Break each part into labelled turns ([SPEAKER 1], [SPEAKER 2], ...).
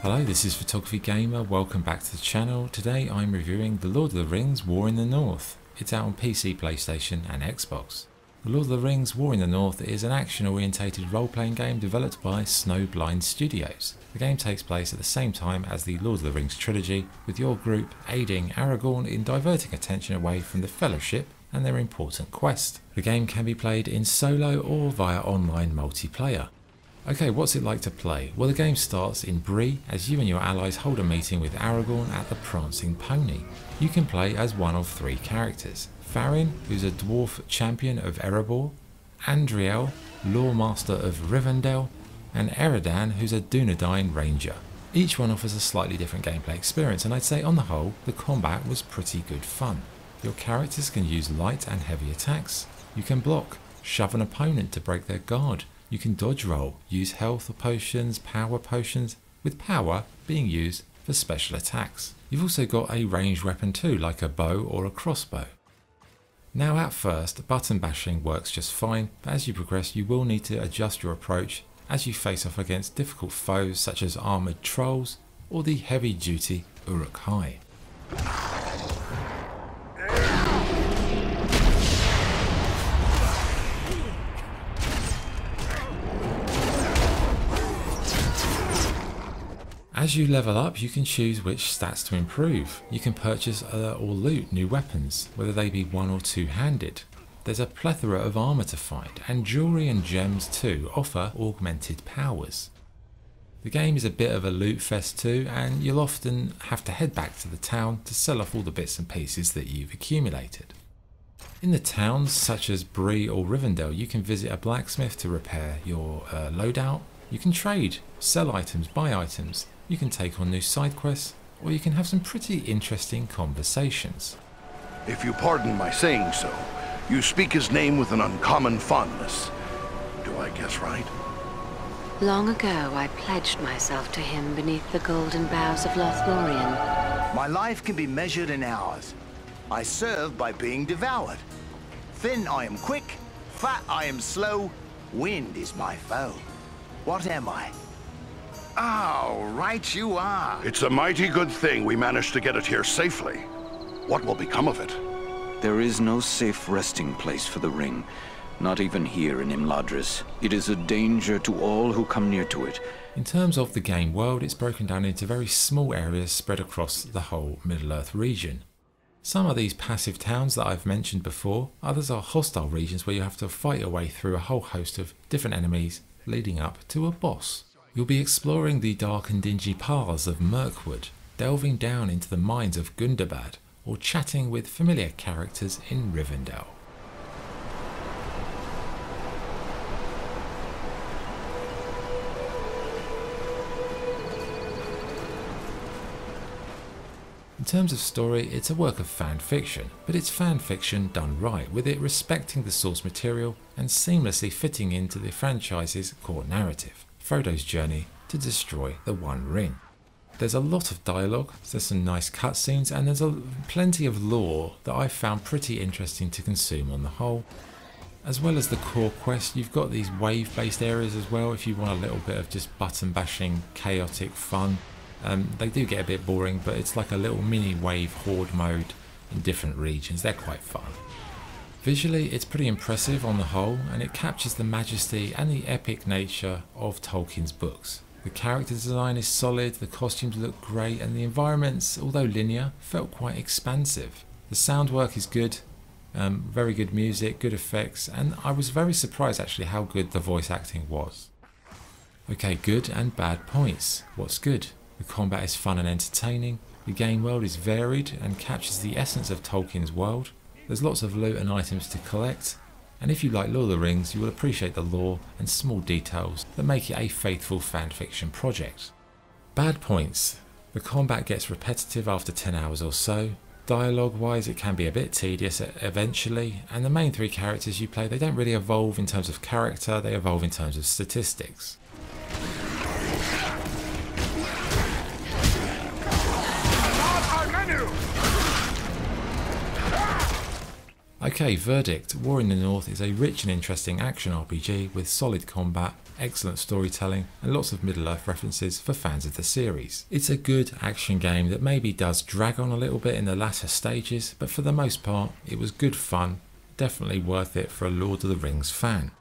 [SPEAKER 1] Hello, this is Photography Gamer, welcome back to the channel. Today I'm reviewing The Lord of the Rings War in the North. It's out on PC, PlayStation and Xbox. The Lord of the Rings War in the North is an action-orientated role-playing game developed by Snowblind Studios. The game takes place at the same time as the Lord of the Rings trilogy, with your group aiding Aragorn in diverting attention away from the Fellowship and their important quest. The game can be played in solo or via online multiplayer. Okay, what's it like to play? Well, the game starts in Bree as you and your allies hold a meeting with Aragorn at the Prancing Pony. You can play as one of three characters. Farin, who's a dwarf champion of Erebor, Andriel, Loremaster of Rivendell, and Eridan, who's a Dunedain ranger. Each one offers a slightly different gameplay experience, and I'd say on the whole, the combat was pretty good fun. Your characters can use light and heavy attacks. You can block, shove an opponent to break their guard. You can dodge roll, use health or potions, with power being used for special attacks. You've also got a ranged weapon too, like a bow or a crossbow. Now at first, button bashing works just fine, but as you progress you will need to adjust your approach as you face off against difficult foes such as armoured trolls or the heavy duty Uruk-hai. As you level up, you can choose which stats to improve. You can purchase or loot new weapons, whether they be one or two-handed. There's a plethora of armour to find, and jewellery and gems too offer augmented powers. The game is a bit of a loot fest too, and you'll often have to head back to the town to sell off all the bits and pieces that you've accumulated. In the towns such as Bree or Rivendell, you can visit a blacksmith to repair your loadout. You can trade, sell items, buy items. You can take on new side quests, or you can have some pretty interesting conversations.
[SPEAKER 2] If you pardon my saying so, you speak his name with an uncommon fondness. Do I guess right?
[SPEAKER 3] Long ago, I pledged myself to him beneath the golden boughs of Lothlorien.
[SPEAKER 4] My life can be measured in hours. I serve by being devoured. Thin I am quick, fat I am slow, wind is my foe. What am I? Oh, right you are.
[SPEAKER 2] It's a mighty good thing we managed to get it here safely. What will become of it?
[SPEAKER 5] There is no safe resting place for the ring, not even here in Imladris. It is a danger to all who come near to it.
[SPEAKER 1] In terms of the game world, it's broken down into very small areas spread across the whole Middle-earth region. Some are these passive towns that I've mentioned before, others are hostile regions where you have to fight your way through a whole host of different enemies leading up to a boss. You'll be exploring the dark and dingy paths of Mirkwood, delving down into the mines of Gundabad, or chatting with familiar characters in Rivendell. In terms of story, it's a work of fan fiction, but it's fan fiction done right, with it respecting the source material and seamlessly fitting into the franchise's core narrative, Frodo's journey to destroy the One Ring. There's a lot of dialogue, there's some nice cutscenes, and there's plenty of lore that I found pretty interesting to consume on the whole. As well as the core quest, you've got these wave-based areas as well if you want a little bit of just button bashing, chaotic fun. They do get a bit boring, but it's like a little mini wave horde mode in different regions. They're quite fun. Visually, it's pretty impressive on the whole, and it captures the majesty and the epic nature of Tolkien's books. The character design is solid, the costumes look great, and the environments, although linear, felt quite expansive. The sound work is good, very good music, good effects, and I was very surprised actually how good the voice acting was. Okay, good and bad points. What's good? The combat is fun and entertaining, the game world is varied and captures the essence of Tolkien's world. There's lots of loot and items to collect, and if you like Lord of the Rings, you will appreciate the lore and small details that make it a faithful fanfiction project. Bad points. The combat gets repetitive after 10 hours or so. Dialogue wise, it can be a bit tedious eventually, and the main three characters you play, they don't really evolve in terms of character, they evolve in terms of statistics. Okay, verdict. War in the North is a rich and interesting action RPG with solid combat, excellent storytelling and lots of Middle-earth references for fans of the series. It's a good action game that maybe does drag on a little bit in the latter stages, but for the most part it was good fun, definitely worth it for a Lord of the Rings fan.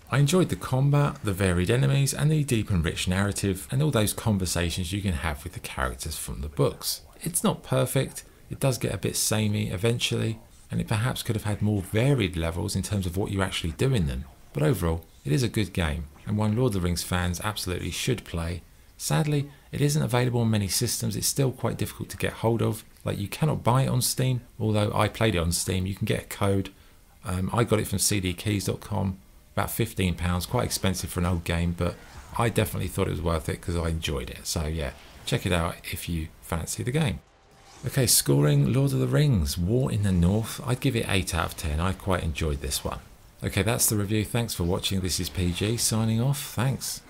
[SPEAKER 1] I enjoyed the combat, the varied enemies and the deep and rich narrative and all those conversations you can have with the characters from the books. It's not perfect, it does get a bit samey eventually, and it perhaps could have had more varied levels in terms of what you actually do in them, but overall it is a good game and one Lord of the Rings fans absolutely should play. Sadly, it isn't available on many systems, it's still quite difficult to get hold of, like you cannot buy it on Steam, although I played it on Steam. You can get a code, I got it from cdkeys.com, about £15, quite expensive for an old game, but I definitely thought it was worth it because I enjoyed it, so yeah, check it out if you fancy the game. Okay, scoring Lord of the Rings, War in the North, I'd give it 8 out of 10, I quite enjoyed this one. Okay, that's the review, thanks for watching, this is PG signing off, thanks.